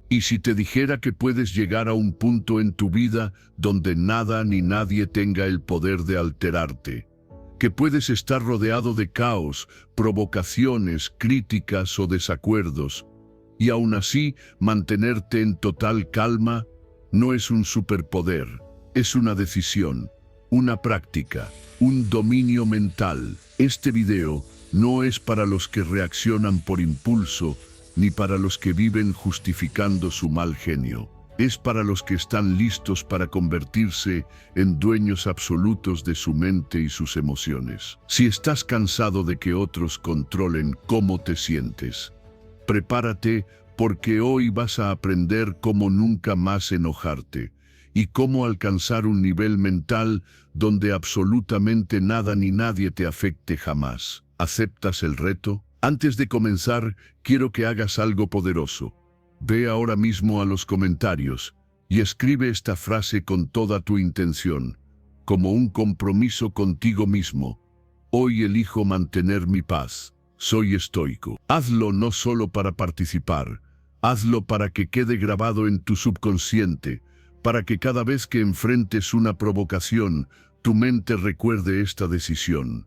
¿Y si te dijera que puedes llegar a un punto en tu vida donde nada ni nadie tenga el poder de alterarte? Que puedes estar rodeado de caos, provocaciones, críticas o desacuerdos, y aún así mantenerte en total calma. No es un superpoder, es una decisión, una práctica, un dominio mental. Este video no es para los que reaccionan por impulso, ni para los que viven justificando su mal genio. Es para los que están listos para convertirse en dueños absolutos de su mente y sus emociones. Si estás cansado de que otros controlen cómo te sientes, prepárate, porque hoy vas a aprender cómo nunca más enojarte y cómo alcanzar un nivel mental donde absolutamente nada ni nadie te afecte jamás. ¿Aceptas el reto? Antes de comenzar, quiero que hagas algo poderoso. Ve ahora mismo a los comentarios y escribe esta frase con toda tu intención, como un compromiso contigo mismo. Hoy elijo mantener mi paz. Soy estoico. Hazlo no solo para participar, hazlo para que quede grabado en tu subconsciente, para que cada vez que enfrentes una provocación, tu mente recuerde esta decisión.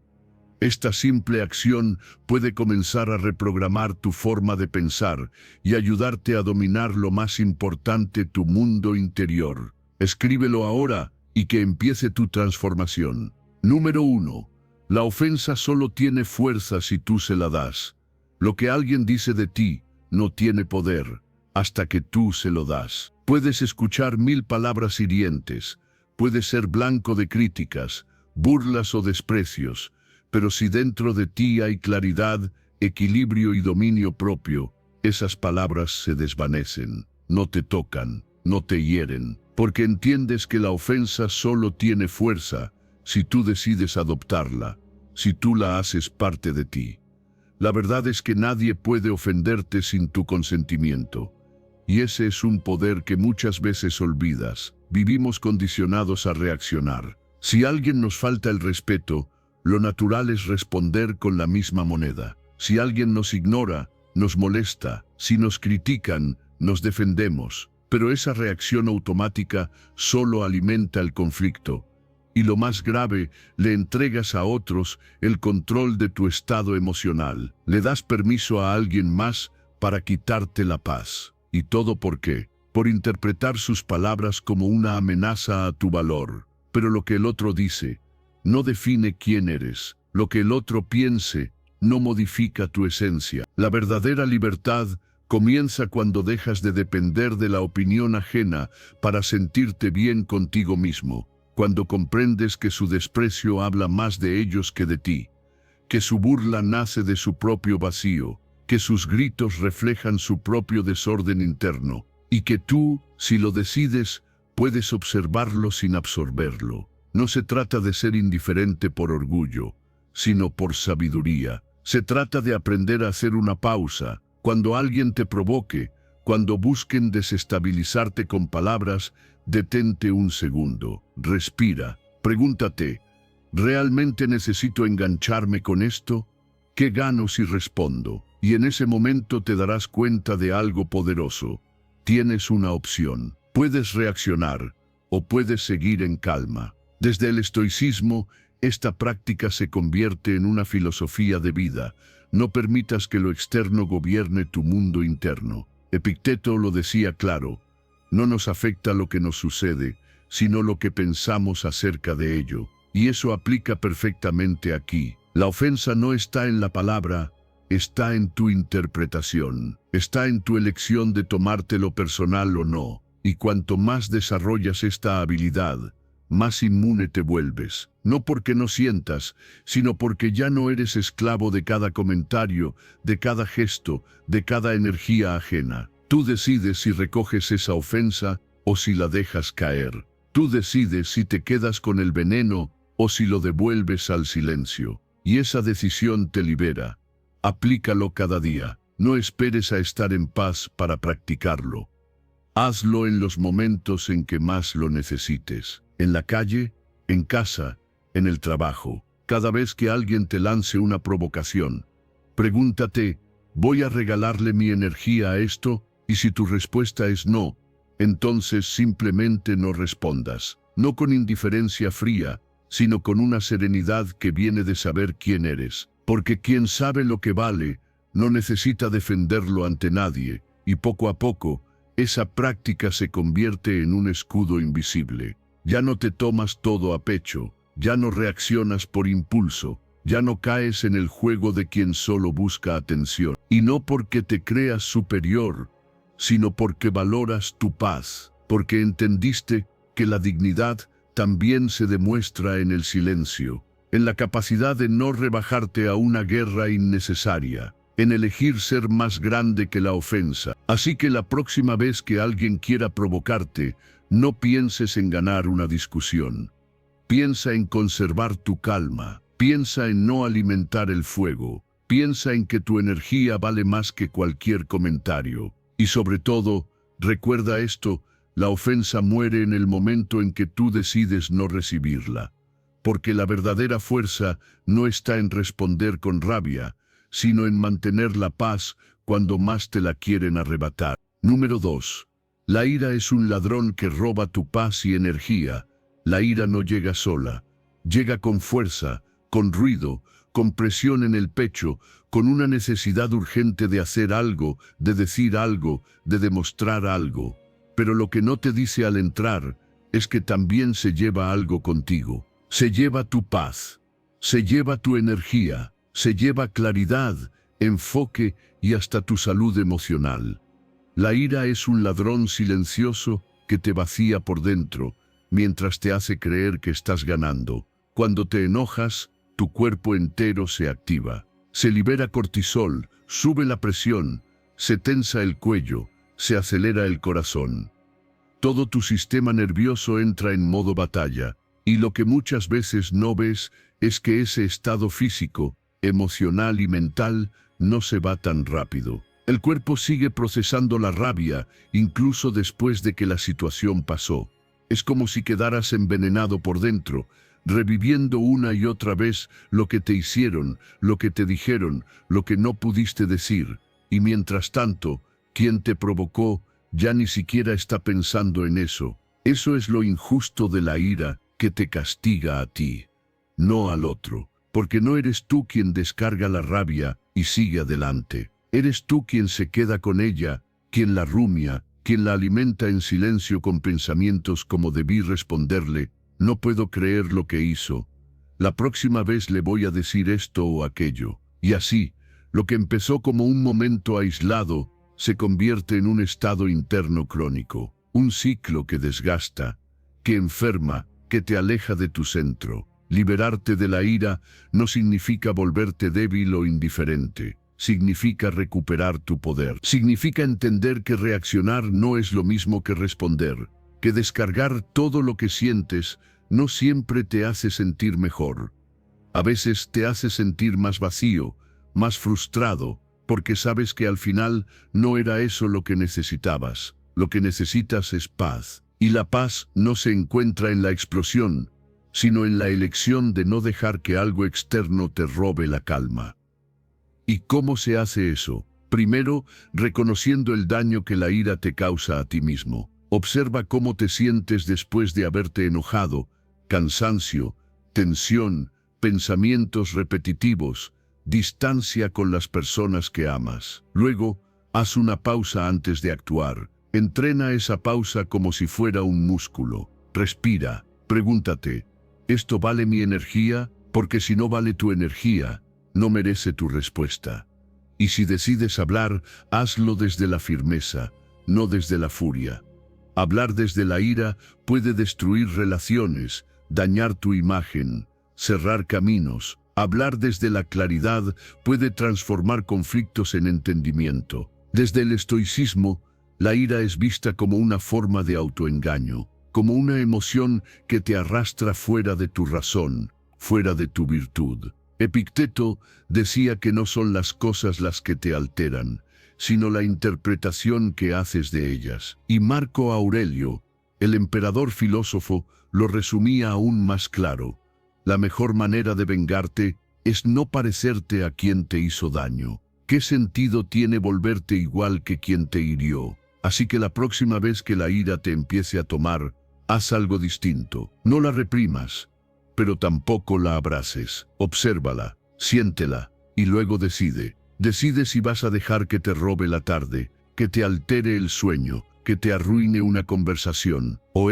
Esta simple acción puede comenzar a reprogramar tu forma de pensar y ayudarte a dominar lo más importante, tu mundo interior. Escríbelo ahora y que empiece tu transformación. Número 1. La ofensa solo tiene fuerza si tú se la das. Lo que alguien dice de ti no tiene poder hasta que tú se lo das. Puedes escuchar 1000 palabras hirientes, puedes ser blanco de críticas, burlas o desprecios, pero si dentro de ti hay claridad, equilibrio y dominio propio, esas palabras se desvanecen, no te tocan, no te hieren, porque entiendes que la ofensa solo tiene fuerza si tú decides adoptarla, si tú la haces parte de ti. La verdad es que nadie puede ofenderte sin tu consentimiento, y ese es un poder que muchas veces olvidas. Vivimos condicionados a reaccionar. Si alguien nos falta el respeto, lo natural es responder con la misma moneda. Si alguien nos ignora, nos molesta. Si nos critican, nos defendemos. Pero esa reacción automática solo alimenta el conflicto. Y lo más grave, le entregas a otros el control de tu estado emocional. Le das permiso a alguien más para quitarte la paz. ¿Y todo por qué? Por interpretar sus palabras como una amenaza a tu valor. Pero lo que el otro dice no define quién eres. Lo que el otro piense no modifica tu esencia. La verdadera libertad comienza cuando dejas de depender de la opinión ajena para sentirte bien contigo mismo. Cuando comprendes que su desprecio habla más de ellos que de ti, que su burla nace de su propio vacío, que sus gritos reflejan su propio desorden interno, y que tú, si lo decides, puedes observarlo sin absorberlo. No se trata de ser indiferente por orgullo, sino por sabiduría. Se trata de aprender a hacer una pausa. Cuando alguien te provoque, cuando busquen desestabilizarte con palabras, detente un segundo, respira, pregúntate, ¿realmente necesito engancharme con esto? ¿Qué gano si respondo? Y en ese momento te darás cuenta de algo poderoso. Tienes una opción. Puedes reaccionar o puedes seguir en calma. Desde el estoicismo, esta práctica se convierte en una filosofía de vida. No permitas que lo externo gobierne tu mundo interno. Epicteto lo decía claro, no nos afecta lo que nos sucede, sino lo que pensamos acerca de ello. Y eso aplica perfectamente aquí. La ofensa no está en la palabra, está en tu interpretación. Está en tu elección de tomártelo personal o no. Y cuanto más desarrollas esta habilidad, más inmune te vuelves. No porque no sientas, sino porque ya no eres esclavo de cada comentario, de cada gesto, de cada energía ajena. Tú decides si recoges esa ofensa o si la dejas caer. Tú decides si te quedas con el veneno o si lo devuelves al silencio. Y esa decisión te libera. Aplícalo cada día. No esperes a estar en paz para practicarlo. Hazlo en los momentos en que más lo necesites. En la calle, en casa, en el trabajo. Cada vez que alguien te lance una provocación, pregúntate, ¿voy a regalarle mi energía a esto? Y si tu respuesta es no, entonces simplemente no respondas. No con indiferencia fría, sino con una serenidad que viene de saber quién eres. Porque quien sabe lo que vale, no necesita defenderlo ante nadie, y poco a poco, esa práctica se convierte en un escudo invisible. Ya no te tomas todo a pecho, ya no reaccionas por impulso, ya no caes en el juego de quien solo busca atención. Y no porque te creas superior, sino porque valoras tu paz, porque entendiste que la dignidad también se demuestra en el silencio, en la capacidad de no rebajarte a una guerra innecesaria, en elegir ser más grande que la ofensa. Así que la próxima vez que alguien quiera provocarte, no pienses en ganar una discusión. Piensa en conservar tu calma, piensa en no alimentar el fuego, piensa en que tu energía vale más que cualquier comentario. Y sobre todo, recuerda esto: la ofensa muere en el momento en que tú decides no recibirla. Porque la verdadera fuerza no está en responder con rabia, sino en mantener la paz cuando más te la quieren arrebatar. Número 2. La ira es un ladrón que roba tu paz y energía. La ira no llega sola, llega con fuerza, con ruido, con presión en el pecho, con una necesidad urgente de hacer algo, de decir algo, de demostrar algo. Pero lo que no te dice al entrar es que también se lleva algo contigo. Se lleva tu paz, se lleva tu energía, se lleva claridad, enfoque y hasta tu salud emocional. La ira es un ladrón silencioso que te vacía por dentro, mientras te hace creer que estás ganando. Cuando te enojas, tu cuerpo entero se activa. Se libera cortisol, sube la presión, se tensa el cuello, se acelera el corazón. Todo tu sistema nervioso entra en modo batalla, y lo que muchas veces no ves es que ese estado físico, emocional y mental no se va tan rápido. El cuerpo sigue procesando la rabia, incluso después de que la situación pasó. Es como si quedaras envenenado por dentro, reviviendo una y otra vez lo que te hicieron, lo que te dijeron, lo que no pudiste decir. Y mientras tanto, quien te provocó ya ni siquiera está pensando en eso. Eso es lo injusto de la ira, que te castiga a ti, no al otro. Porque no eres tú quien descarga la rabia y sigue adelante. Eres tú quien se queda con ella, quien la rumia, quien la alimenta en silencio con pensamientos como: debí responderle, no puedo creer lo que hizo, la próxima vez le voy a decir esto o aquello. Y así, lo que empezó como un momento aislado, se convierte en un estado interno crónico, un ciclo que desgasta, que enferma, que te aleja de tu centro. Liberarte de la ira no significa volverte débil o indiferente. Significa recuperar tu poder. Significa entender que reaccionar no es lo mismo que responder, que descargar todo lo que sientes no siempre te hace sentir mejor. A veces te hace sentir más vacío, más frustrado, porque sabes que al final no era eso lo que necesitabas. Lo que necesitas es paz. Y la paz no se encuentra en la explosión, sino en la elección de no dejar que algo externo te robe la calma. ¿Y cómo se hace eso? Primero, reconociendo el daño que la ira te causa a ti mismo. Observa cómo te sientes después de haberte enojado: cansancio, tensión, pensamientos repetitivos, distancia con las personas que amas. Luego, haz una pausa antes de actuar. Entrena esa pausa como si fuera un músculo. Respira, pregúntate: ¿esto vale mi energía? Porque si no vale tu energía, no merece tu respuesta. Y si decides hablar, hazlo desde la firmeza, no desde la furia. Hablar desde la ira puede destruir relaciones, dañar tu imagen, cerrar caminos. Hablar desde la claridad puede transformar conflictos en entendimiento. Desde el estoicismo, la ira es vista como una forma de autoengaño, como una emoción que te arrastra fuera de tu razón, fuera de tu virtud. Epicteto decía que no son las cosas las que te alteran, sino la interpretación que haces de ellas. Y Marco Aurelio, el emperador filósofo, lo resumía aún más claro: la mejor manera de vengarte es no parecerte a quien te hizo daño. ¿Qué sentido tiene volverte igual que quien te hirió? Así que la próxima vez que la ira te empiece a tomar, haz algo distinto. No la reprimas, pero tampoco la abraces. Obsérvala, siéntela, y luego decide. Decide si vas a dejar que te robe la tarde, que te altere el sueño, que te arruine una conversación, o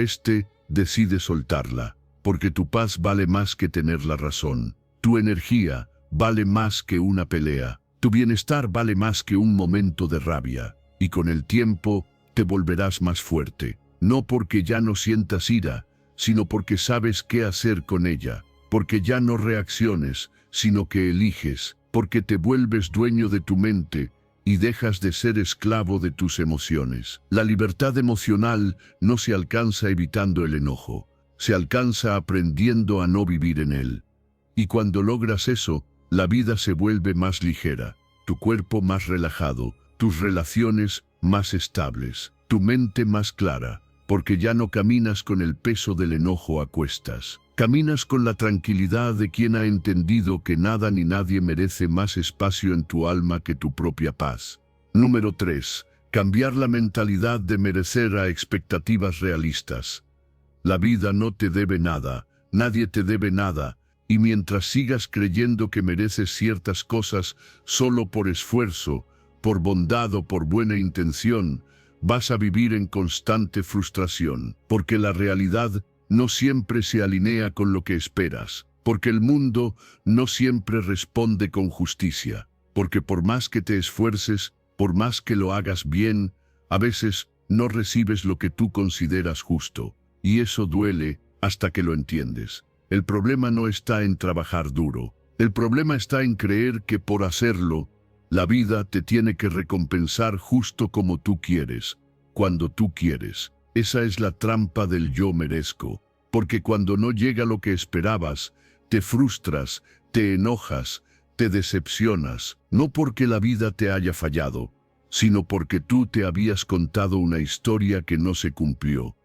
decide soltarla, porque tu paz vale más que tener la razón. Tu energía vale más que una pelea. Tu bienestar vale más que un momento de rabia. Y con el tiempo te volverás más fuerte. No porque ya no sientas ira, sino porque sabes qué hacer con ella. Porque ya no reacciones, sino que eliges. Porque te vuelves dueño de tu mente y dejas de ser esclavo de tus emociones. La libertad emocional no se alcanza evitando el enojo. Se alcanza aprendiendo a no vivir en él. Y cuando logras eso, la vida se vuelve más ligera, tu cuerpo más relajado, tus relaciones más estables, tu mente más clara, porque ya no caminas con el peso del enojo a cuestas. Caminas con la tranquilidad de quien ha entendido que nada ni nadie merece más espacio en tu alma que tu propia paz. Número 3. Cambiar la mentalidad de merecer a expectativas realistas. La vida no te debe nada, nadie te debe nada, y mientras sigas creyendo que mereces ciertas cosas solo por esfuerzo, por bondad o por buena intención, vas a vivir en constante frustración, porque la realidad no siempre se alinea con lo que esperas, porque el mundo no siempre responde con justicia, porque por más que te esfuerces, por más que lo hagas bien, a veces no recibes lo que tú consideras justo, y eso duele hasta que lo entiendes. El problema no está en trabajar duro, el problema está en creer que por hacerlo, la vida te tiene que recompensar justo como tú quieres, cuando tú quieres. Esa es la trampa del yo merezco, porque cuando no llega lo que esperabas, te frustras, te enojas, te decepcionas, no porque la vida te haya fallado, sino porque tú te habías contado una historia que no se cumplió.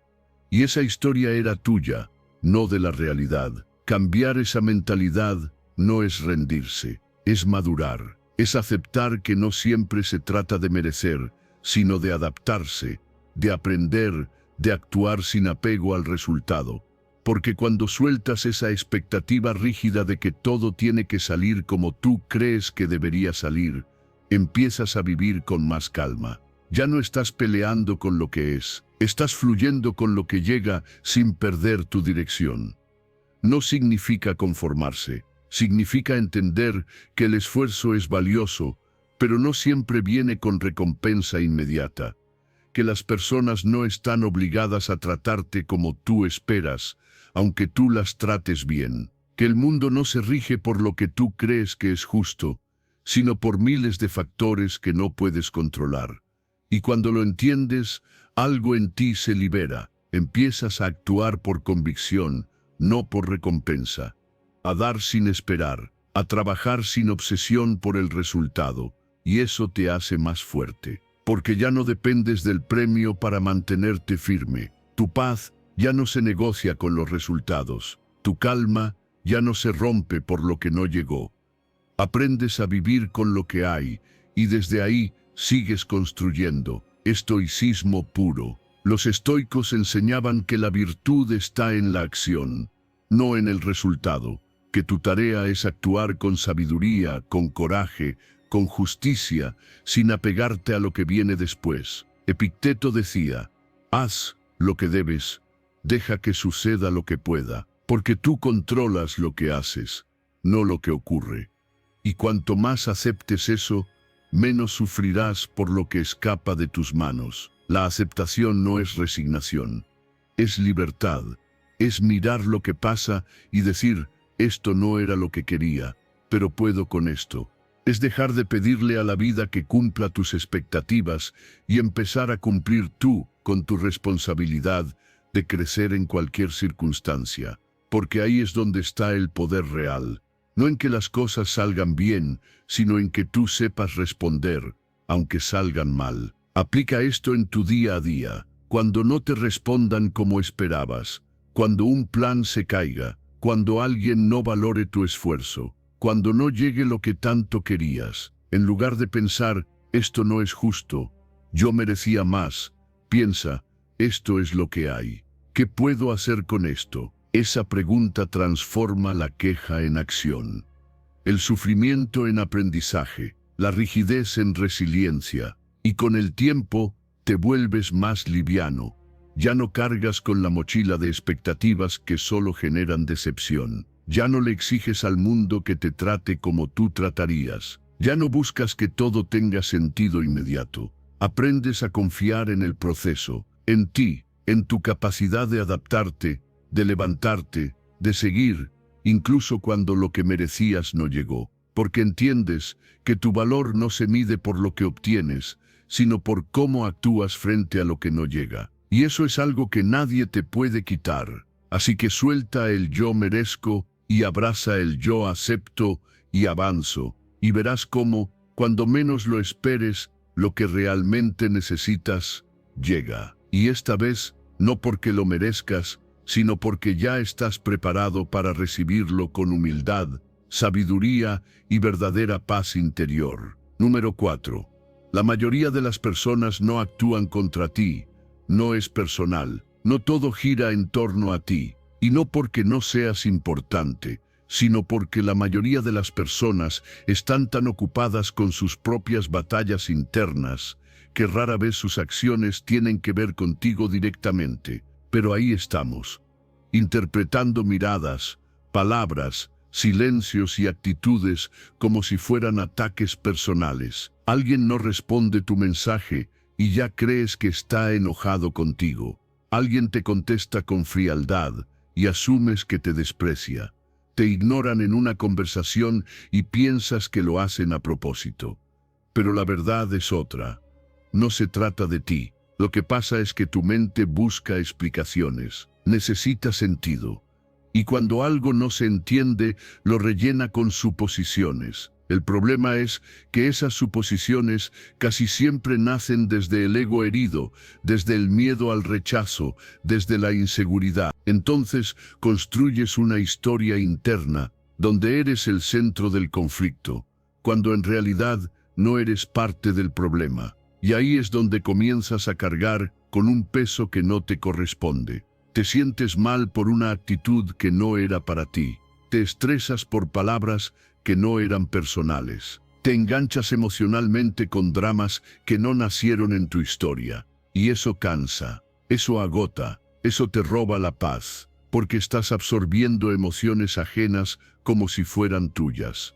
Y esa historia era tuya, no de la realidad. Cambiar esa mentalidad no es rendirse, es madurar, es aceptar que no siempre se trata de merecer, sino de adaptarse, de aprender, de actuar sin apego al resultado. Porque cuando sueltas esa expectativa rígida de que todo tiene que salir como tú crees que debería salir, empiezas a vivir con más calma. Ya no estás peleando con lo que es, estás fluyendo con lo que llega sin perder tu dirección. No significa conformarse, significa entender que el esfuerzo es valioso, pero no siempre viene con recompensa inmediata. Que las personas no están obligadas a tratarte como tú esperas, aunque tú las trates bien. Que el mundo no se rige por lo que tú crees que es justo, sino por miles de factores que no puedes controlar. Y cuando lo entiendes, algo en ti se libera, empiezas a actuar por convicción, no por recompensa, a dar sin esperar, a trabajar sin obsesión por el resultado, y eso te hace más fuerte, porque ya no dependes del premio para mantenerte firme. Tu paz ya no se negocia con los resultados, tu calma ya no se rompe por lo que no llegó. Aprendes a vivir con lo que hay, y desde ahí sigues construyendo. Estoicismo puro. Los estoicos enseñaban que la virtud está en la acción, no en el resultado, que tu tarea es actuar con sabiduría, con coraje, con justicia, sin apegarte a lo que viene después. Epicteto decía, haz lo que debes, deja que suceda lo que pueda, porque tú controlas lo que haces, no lo que ocurre. Y cuanto más aceptes eso, menos sufrirás por lo que escapa de tus manos. La aceptación no es resignación, es libertad, es mirar lo que pasa y decir, esto no era lo que quería, pero puedo con esto. Es dejar de pedirle a la vida que cumpla tus expectativas y empezar a cumplir tú con tu responsabilidad de crecer en cualquier circunstancia, porque ahí es donde está el poder real. No en que las cosas salgan bien, sino en que tú sepas responder, aunque salgan mal. Aplica esto en tu día a día, cuando no te respondan como esperabas, cuando un plan se caiga, cuando alguien no valore tu esfuerzo, cuando no llegue lo que tanto querías. En lugar de pensar, esto no es justo, Yo merecía más. Piensa, esto es lo que hay. ¿Qué puedo hacer con esto? Esa pregunta transforma la queja en acción, el sufrimiento en aprendizaje, la rigidez en resiliencia, y con el tiempo te vuelves más liviano. Ya no cargas con la mochila de expectativas que solo generan decepción. Ya no le exiges al mundo que te trate como tú tratarías. Ya no buscas que todo tenga sentido inmediato. Aprendes a confiar en el proceso, en ti, en tu capacidad de adaptarte, de levantarte, de seguir, incluso cuando lo que merecías no llegó. Porque entiendes que tu valor no se mide por lo que obtienes, sino por cómo actúas frente a lo que no llega. Y eso es algo que nadie te puede quitar. Así que suelta el yo merezco y abraza el yo acepto y avanzo. Y verás cómo, cuando menos lo esperes, lo que realmente necesitas llega. Y esta vez, no porque lo merezcas, sino porque ya estás preparado para recibirlo con humildad, sabiduría y verdadera paz interior. Número 4. La mayoría de las personas no actúan contra ti. No es personal. No todo gira en torno a ti. Y no porque no seas importante, sino porque la mayoría de las personas están tan ocupadas con sus propias batallas internas que rara vez sus acciones tienen que ver contigo directamente. Pero ahí estamos, interpretando miradas, palabras, silencios y actitudes como si fueran ataques personales. Alguien no responde tu mensaje y ya crees que está enojado contigo. Alguien te contesta con frialdad y asumes que te desprecia. Te ignoran en una conversación y piensas que lo hacen a propósito. Pero la verdad es otra. No se trata de ti. Lo que pasa es que tu mente busca explicaciones. Necesita sentido. Y cuando algo no se entiende, lo rellena con suposiciones. El problema es que esas suposiciones casi siempre nacen desde el ego herido, desde el miedo al rechazo, desde la inseguridad. Entonces construyes una historia interna donde eres el centro del conflicto, cuando en realidad no eres parte del problema. Y ahí es donde comienzas a cargar con un peso que no te corresponde. Te sientes mal por una actitud que no era para ti. Te estresas por palabras que no eran personales. Te enganchas emocionalmente con dramas que no nacieron en tu historia. Y eso cansa, eso agota, eso te roba la paz, porque estás absorbiendo emociones ajenas como si fueran tuyas.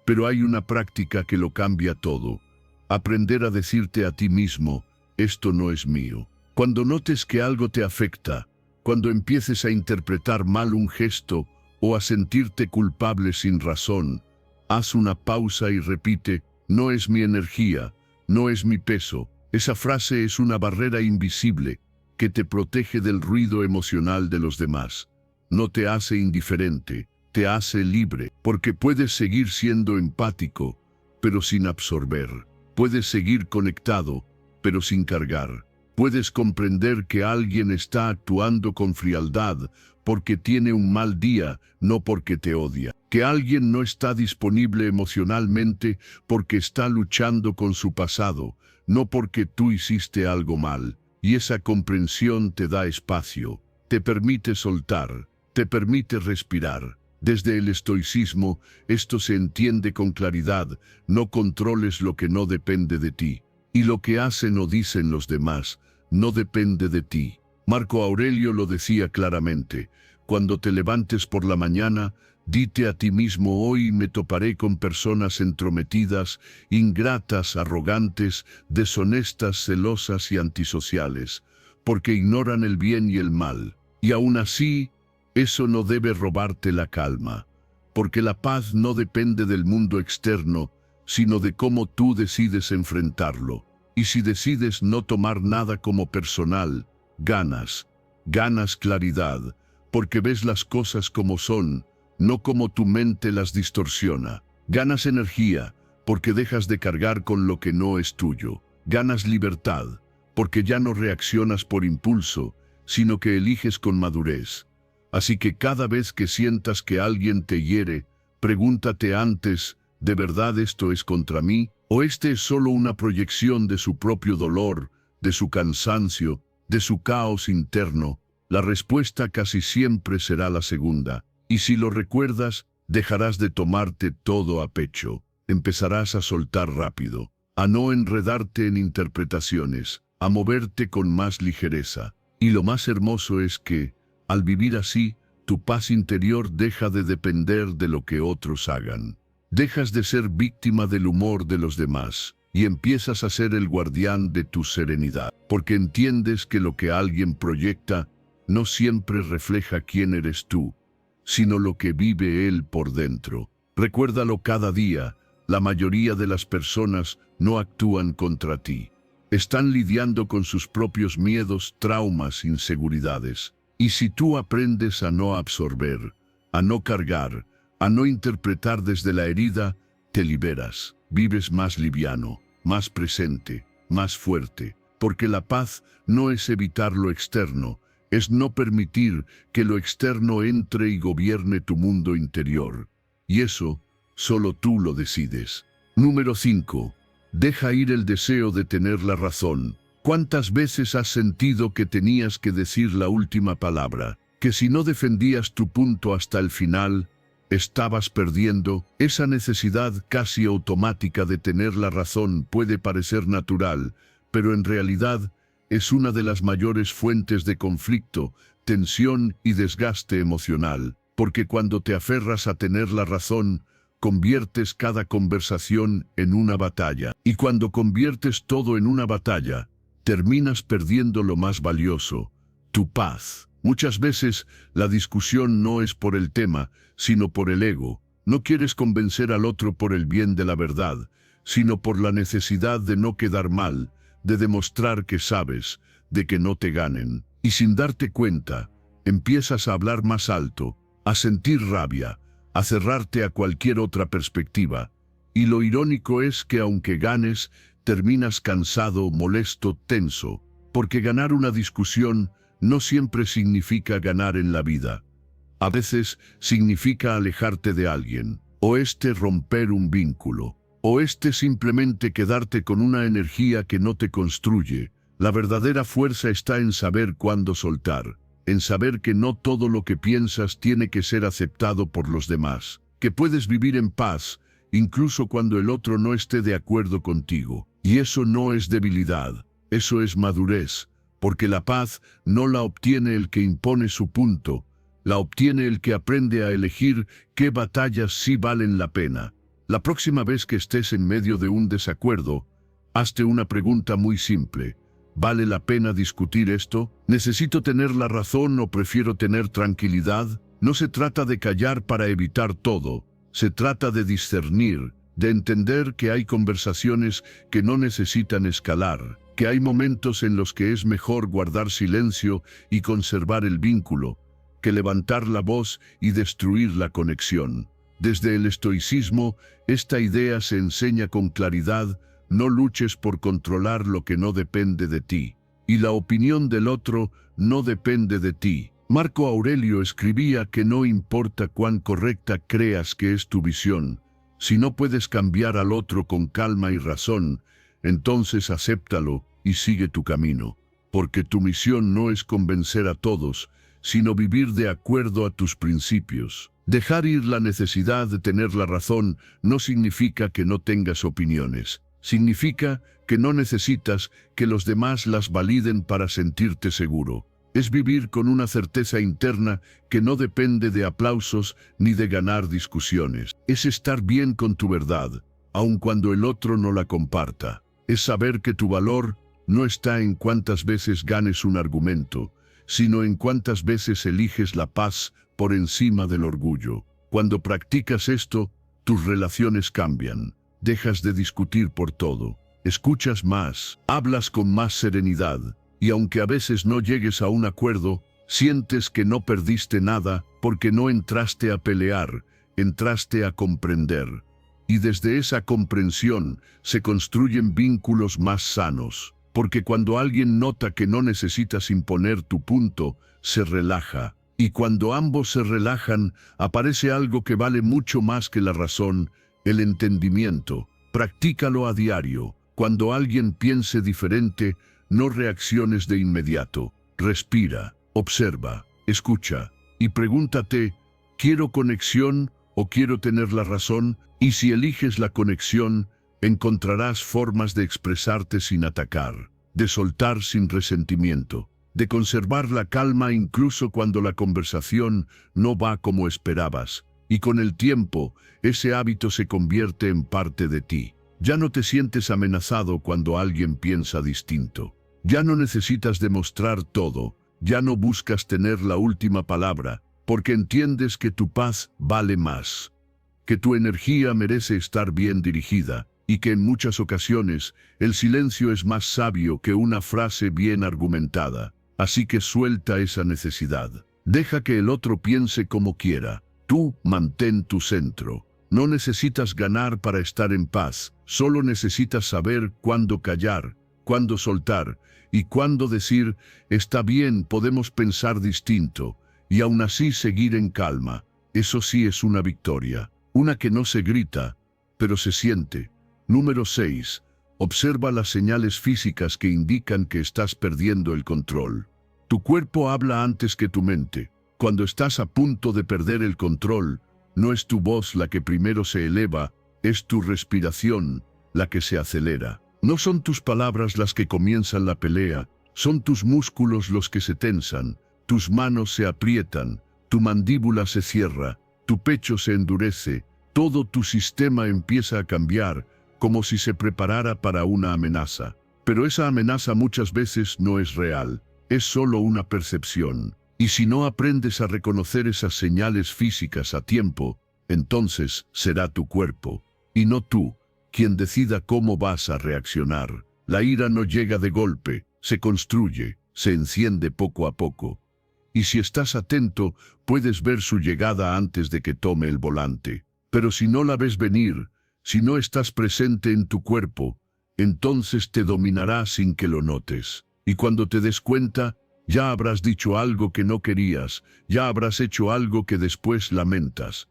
Pero hay una práctica que lo cambia todo. Aprender a decirte a ti mismo, esto no es mío. Cuando notes que algo te afecta, cuando empieces a interpretar mal un gesto o a sentirte culpable sin razón, haz una pausa y repite, no es mi energía, no es mi peso. Esa frase es una barrera invisible que te protege del ruido emocional de los demás. No te hace indiferente, te hace libre, porque puedes seguir siendo empático, pero sin absorber. Puedes seguir conectado, pero sin cargar. Puedes comprender que alguien está actuando con frialdad porque tiene un mal día, no porque te odia. Que alguien no está disponible emocionalmente porque está luchando con su pasado, no porque tú hiciste algo mal. Y esa comprensión te da espacio, te permite soltar, te permite respirar. Desde el estoicismo, esto se entiende con claridad: no controles lo que no depende de ti. Y lo que hacen o dicen los demás no depende de ti. Marco Aurelio lo decía claramente: cuando te levantes por la mañana, dite a ti mismo, hoy me toparé con personas entrometidas, ingratas, arrogantes, deshonestas, celosas y antisociales, porque ignoran el bien y el mal. Y aún así, eso no debe robarte la calma, porque la paz no depende del mundo externo, sino de cómo tú decides enfrentarlo. Y si decides no tomar nada como personal, ganas claridad, porque ves las cosas como son, no como tu mente las distorsiona. Ganas energía, porque dejas de cargar con lo que no es tuyo. Ganas libertad, porque ya no reaccionas por impulso, sino que eliges con madurez. Así que cada vez que sientas que alguien te hiere, pregúntate antes, ¿de verdad esto es contra mí ¿O este es solo una proyección de su propio dolor, de su cansancio, de su caos interno? La respuesta casi siempre será la segunda. Y si lo recuerdas, dejarás de tomarte todo a pecho. Empezarás a soltar rápido, a no enredarte en interpretaciones, a moverte con más ligereza. Y lo más hermoso es que, al vivir así, tu paz interior deja de depender de lo que otros hagan. Dejas de ser víctima del humor de los demás y empiezas a ser el guardián de tu serenidad, porque entiendes que lo que alguien proyecta no siempre refleja quién eres tú, sino lo que vive él por dentro. Recuérdalo cada día, la mayoría de las personas no actúan contra ti. Están lidiando con sus propios miedos, traumas, inseguridades. Y si tú aprendes a no absorber, a no cargar, a no interpretar desde la herida, te liberas. Vives más liviano, más presente, más fuerte. Porque la paz no es evitar lo externo, es no permitir que lo externo entre y gobierne tu mundo interior. Y eso, solo tú lo decides. Número 5. Deja ir el deseo de tener la razón. ¿Cuántas veces has sentido que tenías que decir la última palabra? Que si no defendías tu punto hasta el final, estabas perdiendo. Esa necesidad casi automática de tener la razón puede parecer natural, pero en realidad es una de las mayores fuentes de conflicto, tensión y desgaste emocional. Porque cuando te aferras a tener la razón, conviertes cada conversación en una batalla. Y cuando conviertes todo en una batalla, terminas perdiendo lo más valioso, tu paz. Muchas veces la discusión no es por el tema, sino por el ego. No quieres convencer al otro por el bien de la verdad, sino por la necesidad de no quedar mal, de demostrar que sabes, de que no te ganen. Y sin darte cuenta, empiezas a hablar más alto, a sentir rabia, a cerrarte a cualquier otra perspectiva. Y lo irónico es que aunque ganes, terminas cansado, molesto, tenso, porque ganar una discusión no siempre significa ganar en la vida. A veces significa alejarte de alguien, o romper un vínculo, o simplemente quedarte con una energía que no te construye. La verdadera fuerza está en saber cuándo soltar, en saber que no todo lo que piensas tiene que ser aceptado por los demás, que puedes vivir en paz, incluso cuando el otro no esté de acuerdo contigo. Y eso no es debilidad, eso es madurez, porque la paz no la obtiene el que impone su punto, la obtiene el que aprende a elegir qué batallas sí valen la pena. La próxima vez que estés en medio de un desacuerdo, hazte una pregunta muy simple. ¿Vale la pena discutir esto? ¿Necesito tener la razón o prefiero tener tranquilidad? No se trata de callar para evitar todo, se trata de discernir, de entender que hay conversaciones que no necesitan escalar, que hay momentos en los que es mejor guardar silencio y conservar el vínculo, que levantar la voz y destruir la conexión. Desde el estoicismo, esta idea se enseña con claridad: no luches por controlar lo que no depende de ti, y la opinión del otro no depende de ti. Marco Aurelio escribía que no importa cuán correcta creas que es tu visión, si no puedes cambiar al otro con calma y razón, entonces acéptalo y sigue tu camino, porque tu misión no es convencer a todos, sino vivir de acuerdo a tus principios. Dejar ir la necesidad de tener la razón no significa que no tengas opiniones. Significa que no necesitas que los demás las validen para sentirte seguro. Es vivir con una certeza interna que no depende de aplausos ni de ganar discusiones. Es estar bien con tu verdad, aun cuando el otro no la comparta. Es saber que tu valor no está en cuántas veces ganes un argumento, sino en cuántas veces eliges la paz por encima del orgullo. Cuando practicas esto, tus relaciones cambian. Dejas de discutir por todo, escuchas más, hablas con más serenidad, y aunque a veces no llegues a un acuerdo, sientes que no perdiste nada porque no entraste a pelear, entraste a comprender. Y desde esa comprensión se construyen vínculos más sanos, porque cuando alguien nota que no necesitas imponer tu punto, se relaja. Y cuando ambos se relajan, aparece algo que vale mucho más que la razón: el entendimiento. Practícalo a diario. Cuando alguien piense diferente, no reacciones de inmediato. Respira, observa, escucha y pregúntate, ¿quiero conexión o quiero tener la razón? Y si eliges la conexión, encontrarás formas de expresarte sin atacar, de soltar sin resentimiento, de conservar la calma incluso cuando la conversación no va como esperabas. Y con el tiempo, ese hábito se convierte en parte de ti. Ya no te sientes amenazado cuando alguien piensa distinto. Ya no necesitas demostrar todo. Ya no buscas tener la última palabra, porque entiendes que tu paz vale más, que tu energía merece estar bien dirigida, y que en muchas ocasiones el silencio es más sabio que una frase bien argumentada. Así que suelta esa necesidad. Deja que el otro piense como quiera. Tú mantén tu centro. No necesitas ganar para estar en paz. Solo necesitas saber cuándo callar, cuándo soltar y cuándo decir, está bien, podemos pensar distinto, y aún así seguir en calma. Eso sí es una victoria. Una que no se grita, pero se siente. Número 6. Observa las señales físicas que indican que estás perdiendo el control. Tu cuerpo habla antes que tu mente. Cuando estás a punto de perder el control, no es tu voz la que primero se eleva, es tu respiración la que se acelera. No son tus palabras las que comienzan la pelea, son tus músculos los que se tensan, tus manos se aprietan, tu mandíbula se cierra, tu pecho se endurece, todo tu sistema empieza a cambiar, como si se preparara para una amenaza. Pero esa amenaza muchas veces no es real, es solo una percepción. Y si no aprendes a reconocer esas señales físicas a tiempo, entonces será tu cuerpo, y no tú, quien decida cómo vas a reaccionar. La ira no llega de golpe, se construye, se enciende poco a poco. Y si estás atento, puedes ver su llegada antes de que tome el volante. Pero si no la ves venir, si no estás presente en tu cuerpo, entonces te dominará sin que lo notes. Y cuando te des cuenta, ya habrás dicho algo que no querías, ya habrás hecho algo que después lamentas.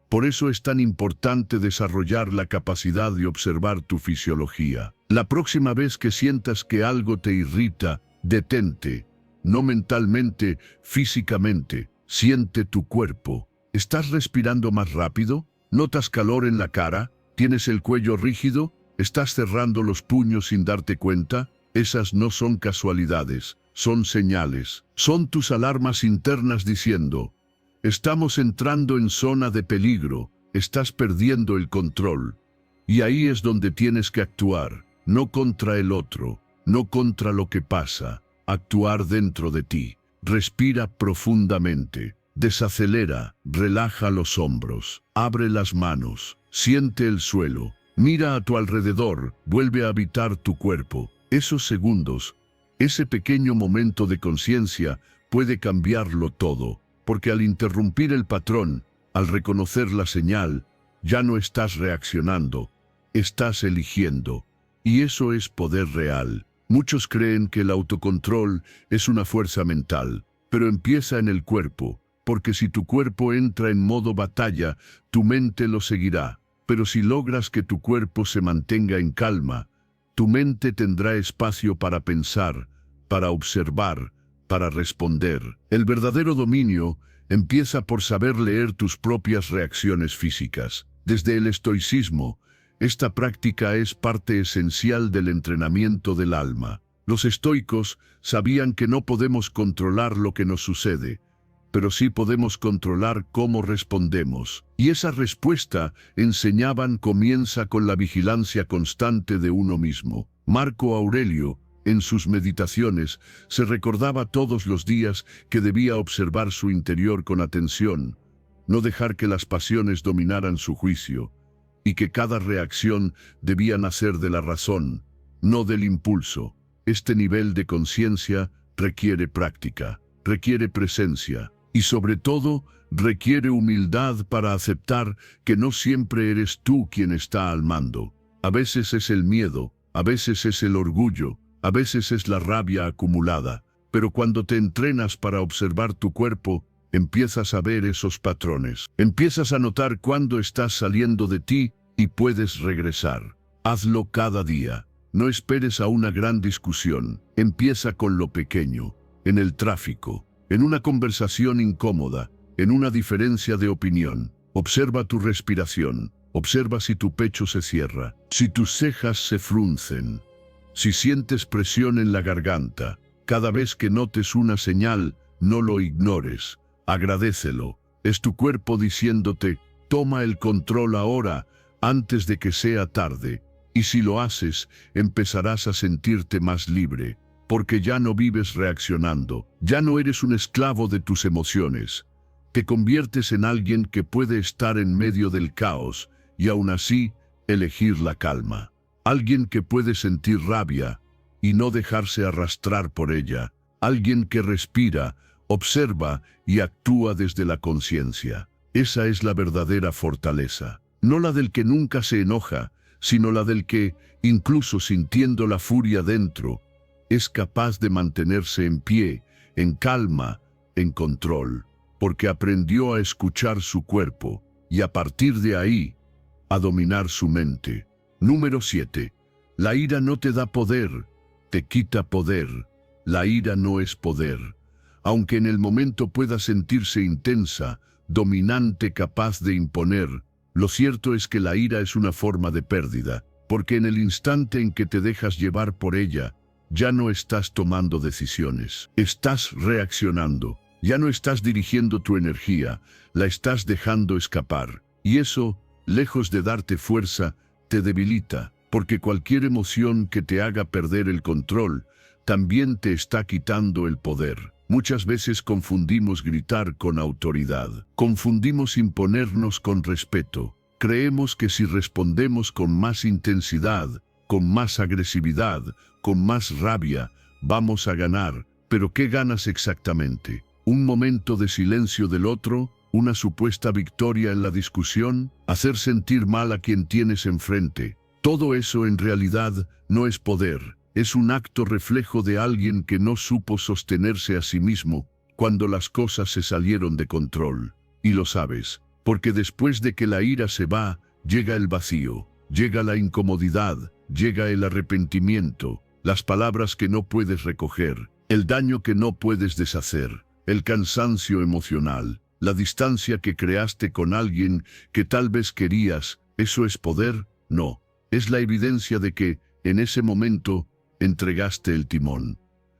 Por eso es tan importante desarrollar la capacidad de observar tu fisiología. La próxima vez que sientas que algo te irrita, detente. No mentalmente, físicamente. Siente tu cuerpo. ¿Estás respirando más rápido? ¿Notas calor en la cara? ¿Tienes el cuello rígido? ¿Estás cerrando los puños sin darte cuenta? Esas no son casualidades, son señales. Son tus alarmas internas diciendo, estamos entrando en zona de peligro, estás perdiendo el control. Y ahí es donde tienes que actuar, no contra el otro, no contra lo que pasa, actuar dentro de ti. Respira profundamente, desacelera, relaja los hombros, abre las manos, siente el suelo, mira a tu alrededor, vuelve a habitar tu cuerpo. Esos segundos, ese pequeño momento de conciencia puede cambiarlo todo, porque al interrumpir el patrón, al reconocer la señal, ya no estás reaccionando, estás eligiendo. Y eso es poder real. Muchos creen que el autocontrol es una fuerza mental, pero empieza en el cuerpo, porque si tu cuerpo entra en modo batalla, tu mente lo seguirá. Pero si logras que tu cuerpo se mantenga en calma, tu mente tendrá espacio para pensar, para observar, para responder. El verdadero dominio empieza por saber leer tus propias reacciones físicas. Desde el estoicismo, esta práctica es parte esencial del entrenamiento del alma. Los estoicos sabían que no podemos controlar lo que nos sucede, pero sí podemos controlar cómo respondemos. Y esa respuesta, enseñaban, comienza con la vigilancia constante de uno mismo. Marco Aurelio, en sus meditaciones, se recordaba todos los días que debía observar su interior con atención, no dejar que las pasiones dominaran su juicio, y que cada reacción debía nacer de la razón, no del impulso. Este nivel de conciencia requiere práctica, requiere presencia, y sobre todo, requiere humildad para aceptar que no siempre eres tú quien está al mando. A veces es el miedo, a veces es el orgullo, a veces es la rabia acumulada. Pero cuando te entrenas para observar tu cuerpo, empiezas a ver esos patrones. Empiezas a notar cuándo estás saliendo de ti y puedes regresar. Hazlo cada día. No esperes a una gran discusión. Empieza con lo pequeño, en el tráfico, en una conversación incómoda, en una diferencia de opinión. Observa tu respiración. Observa si tu pecho se cierra, si tus cejas se fruncen, si sientes presión en la garganta. Cada vez que notes una señal, no lo ignores. Agradécelo. Es tu cuerpo diciéndote, toma el control ahora, antes de que sea tarde. Y si lo haces, empezarás a sentirte más libre, porque ya no vives reaccionando, ya no eres un esclavo de tus emociones. Te conviertes en alguien que puede estar en medio del caos y aún así elegir la calma. Alguien que puede sentir rabia y no dejarse arrastrar por ella. Alguien que respira, observa y actúa desde la conciencia. Esa es la verdadera fortaleza. No la del que nunca se enoja, sino la del que, incluso sintiendo la furia dentro, es capaz de mantenerse en pie, en calma, en control, porque aprendió a escuchar su cuerpo y a partir de ahí, a dominar su mente. Número 7. La ira no te da poder, te quita poder. La ira no es poder. Aunque en el momento pueda sentirse intensa, dominante, capaz de imponer, lo cierto es que la ira es una forma de pérdida, porque en el instante en que te dejas llevar por ella, ya no estás tomando decisiones, estás reaccionando, ya no estás dirigiendo tu energía, la estás dejando escapar. Y eso, lejos de darte fuerza, te debilita, porque cualquier emoción que te haga perder el control, también te está quitando el poder. Muchas veces confundimos gritar con autoridad, confundimos imponernos con respeto. Creemos que si respondemos con más intensidad, con más agresividad, con más rabia, vamos a ganar. Pero ¿qué ganas exactamente? ¿Un momento de silencio del otro? ¿Una supuesta victoria en la discusión? ¿Hacer sentir mal a quien tienes enfrente? Todo eso en realidad no es poder. Es un acto reflejo de alguien que no supo sostenerse a sí mismo cuando las cosas se salieron de control. Y lo sabes, porque después de que la ira se va, llega el vacío, llega la incomodidad, llega el arrepentimiento, las palabras que no puedes recoger, el daño que no puedes deshacer, el cansancio emocional, la distancia que creaste con alguien que tal vez querías. ¿Eso es poder? No, es la evidencia de que, en ese momento, entregaste el timón,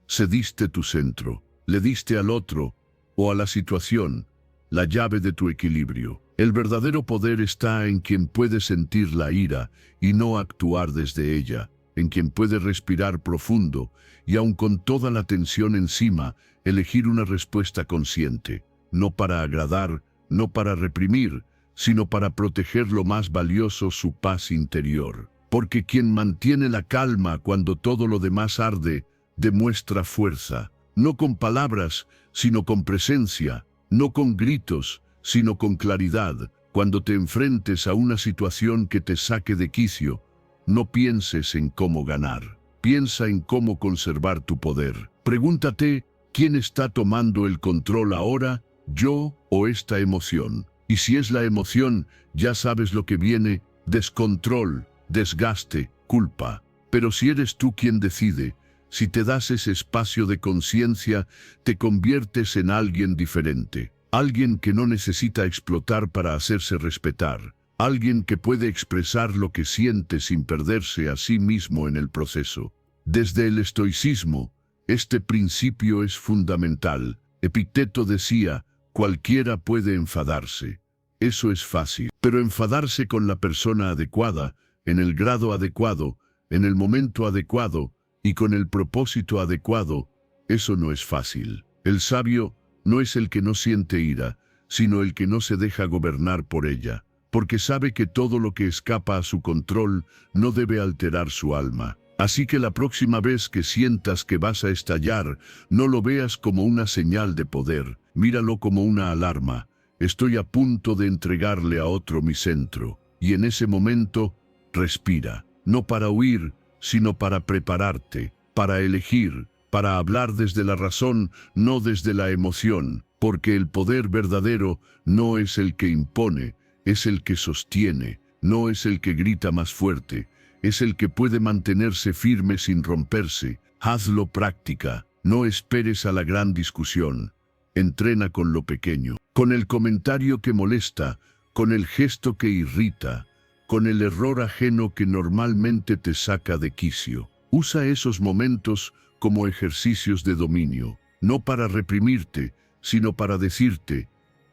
cediste tu centro, le diste al otro, o a la situación, la llave de tu equilibrio. El verdadero poder está en quien puede sentir la ira y no actuar desde ella, en quien puede respirar profundo y aun con toda la tensión encima, elegir una respuesta consciente, no para agradar, no para reprimir, sino para proteger lo más valioso, su paz interior. Porque quien mantiene la calma cuando todo lo demás arde, demuestra fuerza, no con palabras, sino con presencia, no con gritos, sino con claridad. Cuando te enfrentes a una situación que te saque de quicio, no pienses en cómo ganar, piensa en cómo conservar tu poder. Pregúntate, ¿quién está tomando el control ahora, yo o esta emoción? Y si es la emoción, ya sabes lo que viene: descontrol, desgaste, culpa. Pero si eres tú quien decide, si te das ese espacio de conciencia, te conviertes en alguien diferente. Alguien que no necesita explotar para hacerse respetar. Alguien que puede expresar lo que siente sin perderse a sí mismo en el proceso. Desde el estoicismo, este principio es fundamental. Epicteto decía, cualquiera puede enfadarse. Eso es fácil. Pero enfadarse con la persona adecuada, en el grado adecuado, en el momento adecuado y con el propósito adecuado, eso no es fácil. El sabio no es el que no siente ira, sino el que no se deja gobernar por ella, porque sabe que todo lo que escapa a su control no debe alterar su alma. Así que la próxima vez que sientas que vas a estallar, no lo veas como una señal de poder, míralo como una alarma. Estoy a punto de entregarle a otro mi centro, y en ese momento, respira, no para huir, sino para prepararte, para elegir, para hablar desde la razón, no desde la emoción, porque el poder verdadero no es el que impone, es el que sostiene, no es el que grita más fuerte, es el que puede mantenerse firme sin romperse. Hazlo práctica, no esperes a la gran discusión. Entrena con lo pequeño, con el comentario que molesta, con el gesto que irrita, con el error ajeno que normalmente te saca de quicio. Usa esos momentos como ejercicios de dominio, no para reprimirte, sino para decirte,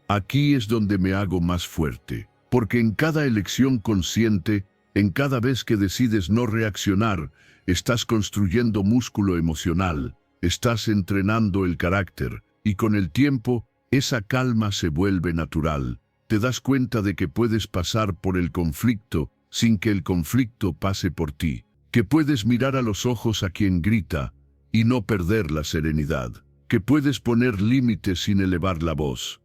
aquí es donde me hago más fuerte. Porque en cada elección consciente, en cada vez que decides no reaccionar, estás construyendo músculo emocional, estás entrenando el carácter, y con el tiempo, esa calma se vuelve natural. Te das cuenta de que puedes pasar por el conflicto sin que el conflicto pase por ti, que puedes mirar a los ojos a quien grita y no perder la serenidad, que puedes poner límites sin elevar la voz,